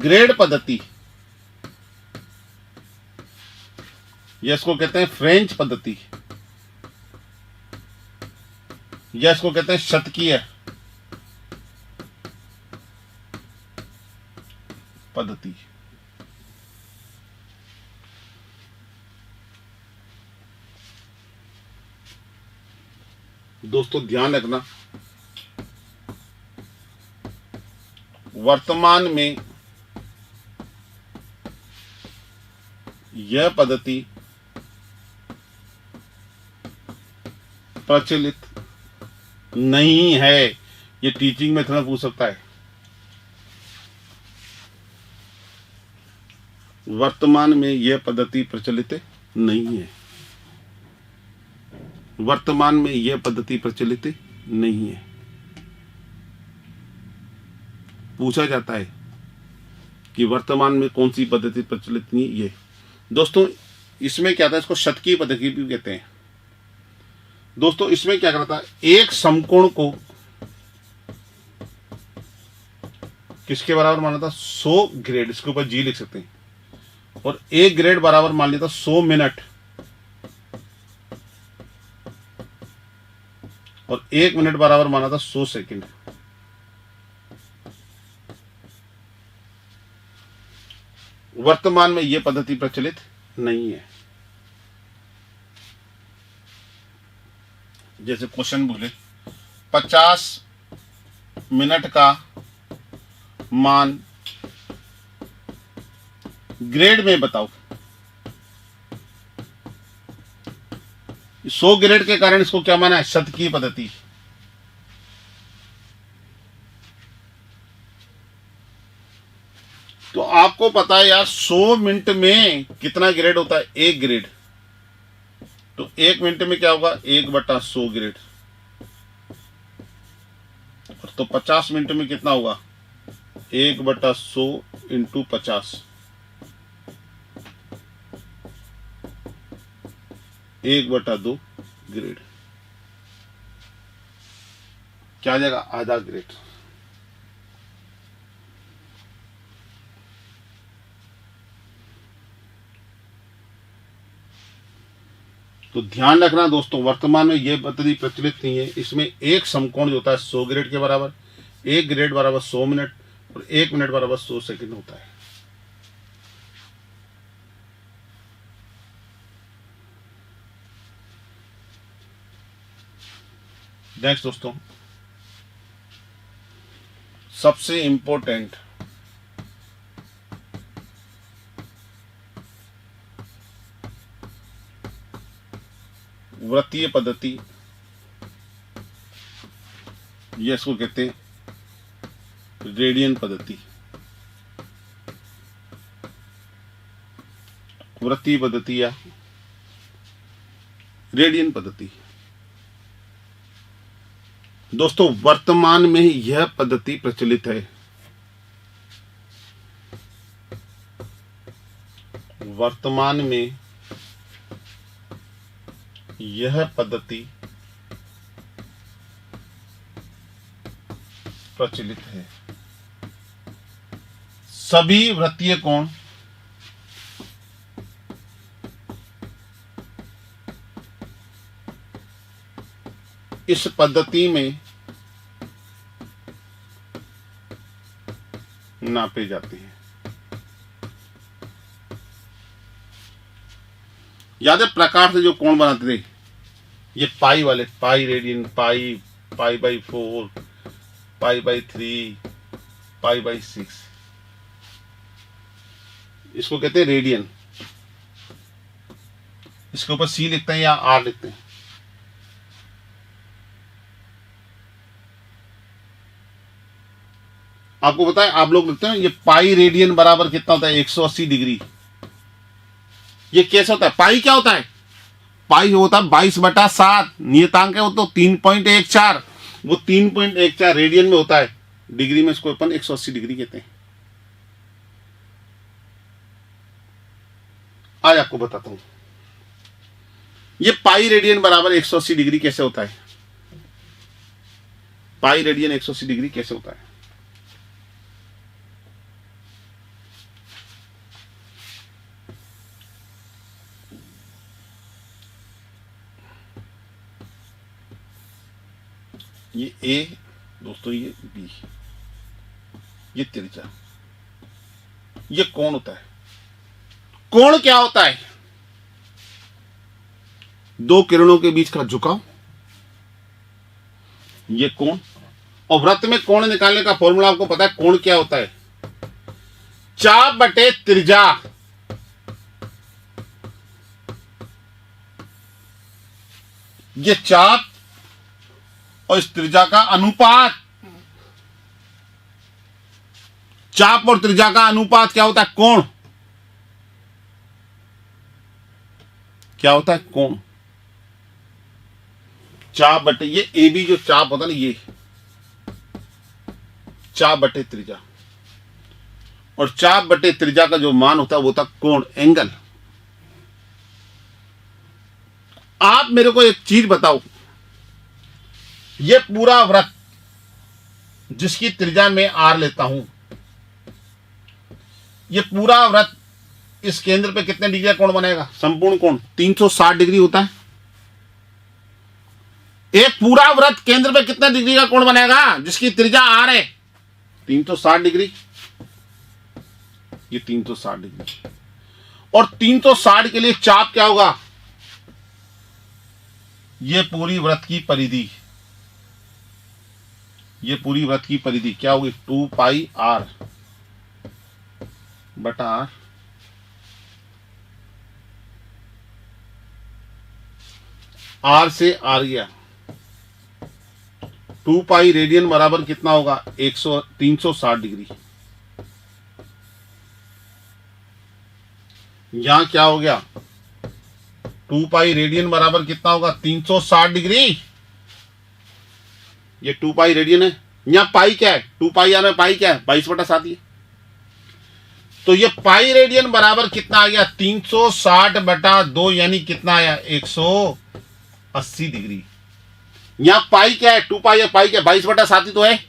Grade पद्धति, या इसको कहते हैं फ्रेंच पद्धति, या इसको कहते हैं शतकीय पद्धति। दोस्तों ध्यान रखना, वर्तमान में यह पद्धति प्रचलित नहीं है। ये टीचिंग मेथड में पूछ सकता है। वर्तमान में यह पद्धति प्रचलित नहीं है। वर्तमान में यह पद्धति प्रचलित नहीं है। पूछा जाता है कि वर्तमान में कौन सी पद्धति प्रचलित नहीं। ये दोस्तों इसमें क्या था, इसको शतकीय पद्धति भी कहते हैं। दोस्तों इसमें क्या करता है, एक समकोण को किसके बराबर माना था, 100 ग्रेड, इसके ऊपर जी लिख सकते हैं, और एक ग्रेड बराबर मान लिया था 100 मिनट, और एक मिनट बराबर माना था 100 सेकंड। वर्तमान में यह पद्धति प्रचलित नहीं है। जैसे क्वेश्चन बोले 50 मिनट का मान ग्रेड में बताओ। 100 ग्रेड के कारण इसको क्या माना है, शतकीय पद्धति। तो आपको पता है यार 100 मिनट में कितना ग्रेड होता है, 1 ग्रेड। तो 1 मिनट में क्या होगा, 1/100 ग्रेड। तो 50 मिनट में कितना होगा, 1/100 × 50, 1/2 ग्रेड। क्या आ जाएगा, आधा ग्रेड। तो ध्यान रखना दोस्तों, वर्तमान में यह पद्धति प्रचलित नहीं है। इसमें एक समकोण जो होता है 100 ग्रेड के बराबर, 1 ग्रेड बराबर 100 मिनट, और 1 मिनट बराबर 100 सेकंड होता है। नेक्स्ट दोस्तों, सबसे इंपॉर्टेंट वृत्तीय पद्धति, ये इसको कहते हैं रेडियन पद्धति। वृत्तीय पद्धति या रेडियन पद्धति। दोस्तों वर्तमान में यह पद्धति प्रचलित है। वर्तमान में यह पद्धति प्रचलित है। सभी वृत्तीय कोण इस पद्धति में नापे जाते हैं। याद है प्रकार से जो कोण बनाते थे, ये पाई वाले, पाई रेडियन, पाई, पाई/4, पाई/3, पाई/6, इसको कहते हैं रेडियन। इसके ऊपर सी लिखते हैं या आर लिखते हैं। आपको पता है, आप लोग लिखते हैं ये पाई रेडियन बराबर कितना होता है, 180 डिग्री। ये कैसे होता है, पाई क्या होता है, पाई होता है 22/7, नियतांक है वो तो 3.14, वो 3.14 रेडियन में होता है, डिग्री में इसको अपन 180 डिग्री कहते हैं। आज आपको बताता हूं ये पाई रेडियन बराबर 180 डिग्री कैसे होता है। पाई रेडियन 180 डिग्री कैसे होता है। ये ए दोस्तों, ये बी, ये त्रिज्या, ये कोण होता है। कोण क्या होता है? दो किरणों के बीच का झुकाव, ये कोण। और वृत्त में कोण निकालने का फॉर्मूला आपको पता है। कोण क्या होता है? चाप बटे त्रिज्या। ये चाप और इस त्रिज्या का अनुपात, चाप और त्रिज्या का अनुपात क्या होता है? कोण। क्या होता है? कोण। चाप बटे, ये ए बी जो चाप होता है ना, ये चाप बटे त्रिज्या, और चाप बटे त्रिज्या का जो मान होता है वो होता है कोण, एंगल। आप मेरे को एक चीज बताओ, ये पूरा वृत्त जिसकी त्रिज्या में आर लेता हूं, ये पूरा वृत्त इस केंद्र पे कितने डिग्री का कोण बनाएगा? संपूर्ण कोण 360 डिग्री होता है। एक पूरा वृत्त केंद्र पे कितने डिग्री का कोण बनाएगा जिसकी त्रिज्या आर है? 360 डिग्री। ये 360 डिग्री। और 360 के लिए चाप क्या होगा? ये पूरी वृत्त की परिधि, ये पूरी वृत्त की परिधि क्या होगी? 2 पाई आर बटा आर। आर से आर गया, 2 पाई रेडियन बराबर कितना होगा? 360 डिग्री। यहां क्या हो गया? 2 पाई रेडियन बराबर कितना होगा? 360 डिग्री। ये 2 पाई रेडियन है। यहां पाई क्या है? 2 पाई आर में पाई क्या है? 22/7 है। तो ये पाई रेडियन बराबर कितना आ गया? 360/2, यानी कितना आया? 180 डिग्री। यहां पाई क्या है? 2 पाई है, पाई क्या? 22/7 ही तो है।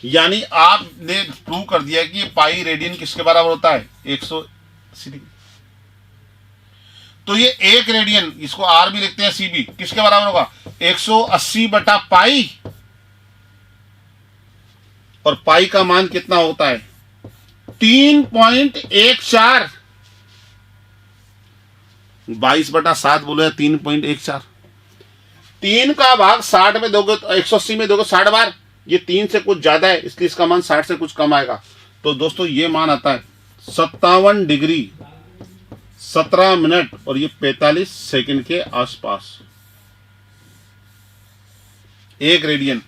यानी आपने प्रूव कर दिया कि ये पाई रेडियन किसके बराबर होता है? 180 डिग्री। तो ये 1 रेडियन, इसको आर भी लिखते हैं, सी भी, किसके बराबर होगा? 180/पाई। और पाई का मान कितना होता है? 3.14। 22/7 बोले 3.14। 3 का भाग 60 में दोगे तो 180 में दोगे 60 बार। ये 3 से कुछ ज्यादा है, इसलिए इसका मान 60 से कुछ कम आएगा। तो दोस्तों ये मान आता है 57 डिग्री 17 मिनट और ये 45 सेकंड के आसपास। 1 रेडियन,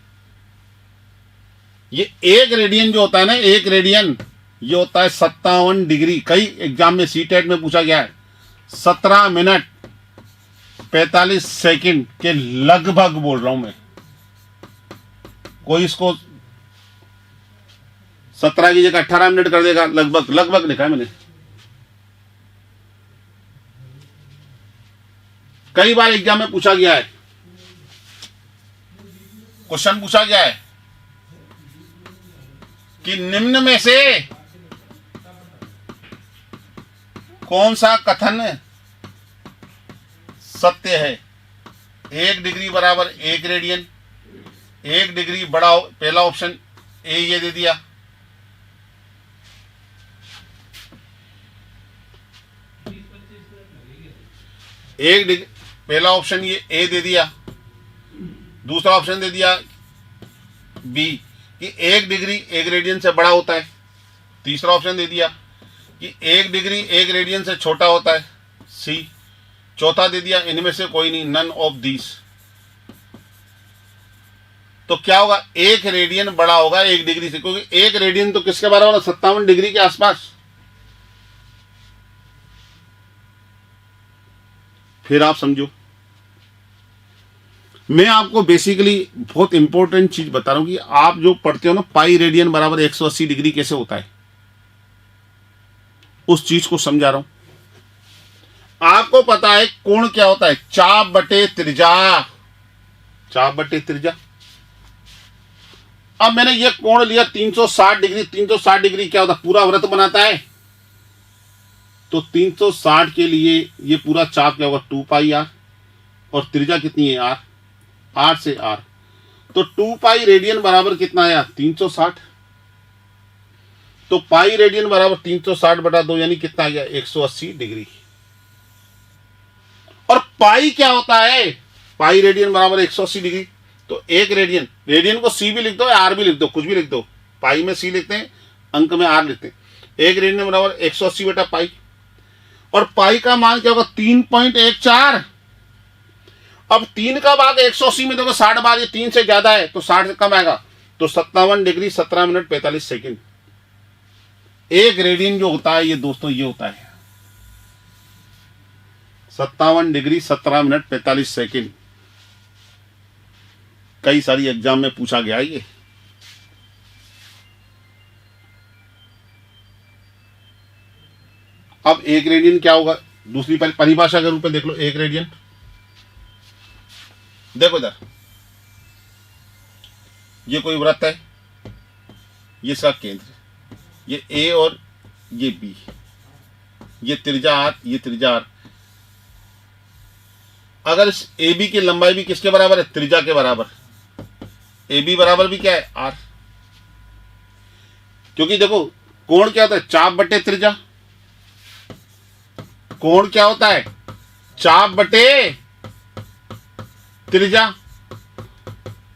ये 1 रेडियन जो होता है ना, 1 रेडियन ये होता है 57 डिग्री। कई एग्जाम में सीटेट में पूछा गया है। 17 मिनट 45 सेकंड के लगभग बोल रहा हूं मैं। कोई इसको 17 की जगह 18 मिनट कर देगा। लगभग, लगभग लिखा है मैंने। कई बार एग्जाम में पूछा गया है, क्वेश्चन पूछा गया है कि निम्न में से कौन सा कथन सत्य है? 1 डिग्री बराबर 1 रेडियन, 1 डिग्री बड़ा, पहला ऑप्शन ए ये दे दिया, एक डिग्री, पहला ऑप्शन ये ए दे दिया, दूसरा ऑप्शन दे दिया बी कि 1 डिग्री 1 रेडियन से बड़ा होता है, तीसरा ऑप्शन दे दिया कि 1 डिग्री 1 रेडियन से छोटा होता है, सी, चौथा दे दिया इनमें से कोई नहीं, नन ऑफ दीस। तो क्या होगा? 1 रेडियन बड़ा होगा 1 डिग्री से, क्योंकि 1 रेडियन तो किसके बराबर होगा? 57 डिग्री के आसपास। फिर आप समझो, मैं आपको बेसिकली बहुत इंपॉर्टेंट चीज बता रहा हूं कि आप जो पढ़ते हो ना, पाई रेडियन बराबर 180 डिग्री कैसे होता है, उस चीज को समझा रहा हूं। आपको पता है कोण क्या होता है? चाप बटे त्रिज्या, चाप बटे त्रिज्या। अब मैंने ये कोण लिया 360 डिग्री। 360 डिग्री क्या होता है? पूरा वृत्त बनाता है। तो 360 के लिए ये पूरा चाप क्या होगा? 2 पाई आर, और त्रिज्या कितनी है? आर। 8 से r, तो 2 पाई रेडियन बराबर कितना आया 360। तो पाई रेडियन बराबर 360 बटा 2 यानी कितना आ गया 180 डिग्री। और पाई क्या होता है, पाई रेडियन बराबर 180 डिग्री। तो एक रेडियन, रेडियन को सी भी लिख दो या आर भी लिख दो, कुछ भी लिख दो, पाई में सी लिखते हैं, अंक में आर लिखते हैं। एक रेडियन बराबर 180 बटा पाई, और पाई का मान क्या होगा 3.14। अब 3 का भाग 180 में देखो 60 बार, ये 3 से ज्यादा है तो 60 से कम आएगा, तो 57 डिग्री 17 मिनट 45 सेकंड। एक रेडियन जो होता है ये दोस्तों ये होता है 57 डिग्री 17 मिनट 45 सेकंड। कई सारी एग्जाम में पूछा गया ये। अब एक रेडियन क्या होगा, दूसरी परिभाषा के रूप में देख लो। एक रेडियन देखो इधर, ये कोई वृत्त है, ये इसका केंद्र, ये ए और ये बी, ये त्रिज्या आर, ये त्रिज्या आर। अगर इस ए बी की लंबाई भी किसके बराबर है, त्रिज्या के बराबर। ए बी बराबर भी क्या है आर, क्योंकि देखो कोण क्या होता है चाप बटे त्रिज्या। कोण क्या होता है चाप बटे त्रिज्या।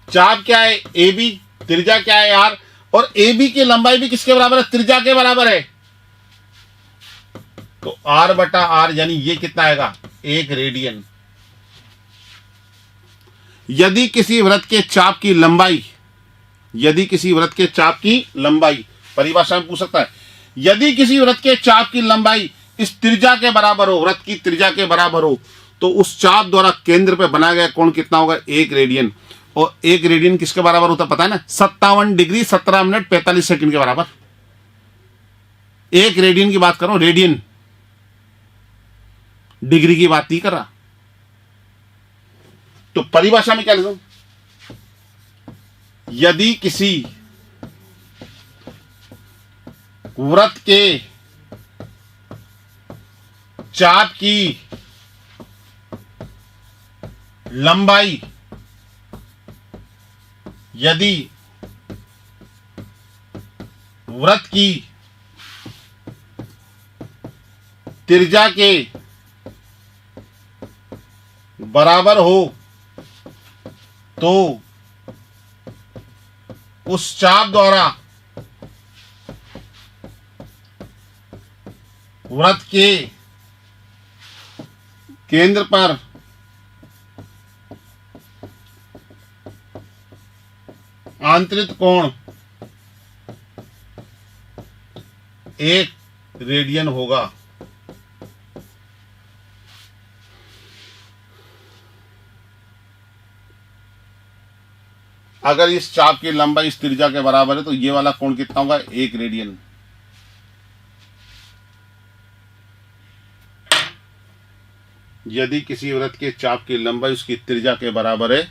चाप क्या है ए बी, त्रिज्या क्या है आर, और ए बी की लंबाई भी किसके बराबर है, त्रिज्या के बराबर है। तो आर बटा आर यानी ये कितना आएगा 1 रेडियन। यदि किसी वृत्त के चाप की लंबाई, यदि किसी वृत्त के चाप की लंबाई, परिभाषा में पूछ सकता है, यदि किसी वृत्त के चाप की लंबाई इस त्रिज्या के बराबर हो, वृत्त की त्रिज्या के बराबर हो, तो उस चाप द्वारा केंद्र पे बनाया गया कोण कितना होगा 1 रेडियन। और 1 रेडियन किसके बराबर होता है पता है ना, 57 डिग्री 17 मिनट 45 सेकंड के बराबर। 1 रेडियन की बात करो, रेडियन, डिग्री की बात नहीं कर रहा। तो परिभाषा में क्या लिखूं, यदि किसी वृत्त के चाप की लंबाई, यदि वृत्त की त्रिज्या के बराबर हो, तो उस चाप द्वारा वृत्त के केंद्र पर आंतरिक कोण 1 रेडियन होगा। अगर इस चाप की लंबाई इस त्रिज्या के बराबर है तो ये वाला कोण कितना होगा 1 रेडियन। यदि किसी वृत्त के चाप की लंबाई उसकी त्रिज्या के बराबर है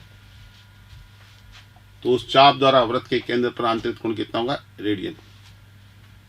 तो उस चाप द्वारा वृत्त के केंद्र पर आंतरिक कोण कितना होगा रेडियन।